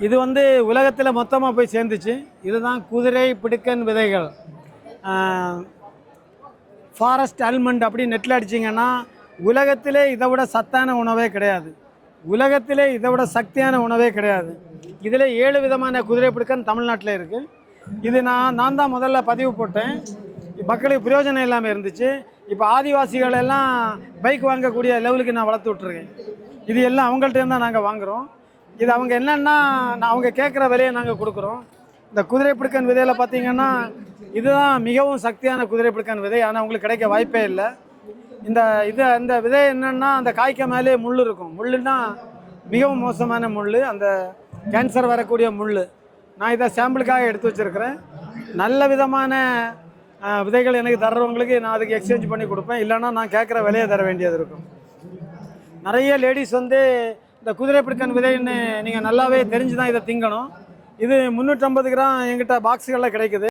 இது வந்து உலகத்தில் மொத்தமாக போய் சேர்ந்துச்சு. இதுதான் குதிரை பிடுக்கன் விதைகள். ஃபாரஸ்ட் அல்மண்ட் அப்படி நெட்டில் அடிச்சிங்கன்னா உலகத்திலே இதை விட சத்தான உணவே கிடையாது. உலகத்திலே இதை விட சக்தியான உணவே கிடையாது. இதில் 7 விதமான குதிரை பிடுக்கன் தமிழ்நாட்டில் இருக்குது. இது நான் தான் முதல்ல பதிவு போட்டேன். மக்களுக்கு பிரயோஜனம் இல்லாமல் இருந்துச்சு. இப்போ ஆதிவாசிகள் எல்லாம் பைக் வாங்கக்கூடிய லெவலுக்கு நான் வளர்த்து விட்ருக்கேன். இது எல்லாம் அவங்கள்ட்ட தான் நாங்கள் வாங்குகிறோம். இது அவங்க என்னென்னா அவங்க கேட்குற விலையை நாங்கள் கொடுக்குறோம். இந்த குதிரை பிடுக்கன் விதையில் பார்த்திங்கன்னா இதுதான் மிகவும் சக்தியான குதிரை பிடுக்கன் விதை. ஆனால் உங்களுக்கு கிடைக்க வாய்ப்பே இல்லை. இந்த விதை என்னென்னா அந்த காய்க்க மேலே முள் இருக்கும். முள்ளுன்னா மிகவும் மோசமான முள், அந்த கேன்சர் வரக்கூடிய முள். நான் இதை சாம்பிளுக்காக எடுத்து வச்சுருக்கிறேன். நல்ல விதமான விதைகள் எனக்கு தர்றவங்களுக்கு நான் அதுக்கு எக்ஸ்சேஞ்ச் பண்ணி கொடுப்பேன். இல்லைன்னா நான் கேட்குற விலையை தர வேண்டியது இருக்கும். நிறைய லேடிஸ் வந்து இந்த குதிரை பிடுக்கன் விதைன்னு நீங்கள் நல்லாவே தெரிஞ்சு தான் இதை திங்கணும். இது 350 கிராம் எங்கிட்ட பாக்ஸுகளில் கிடைக்குது.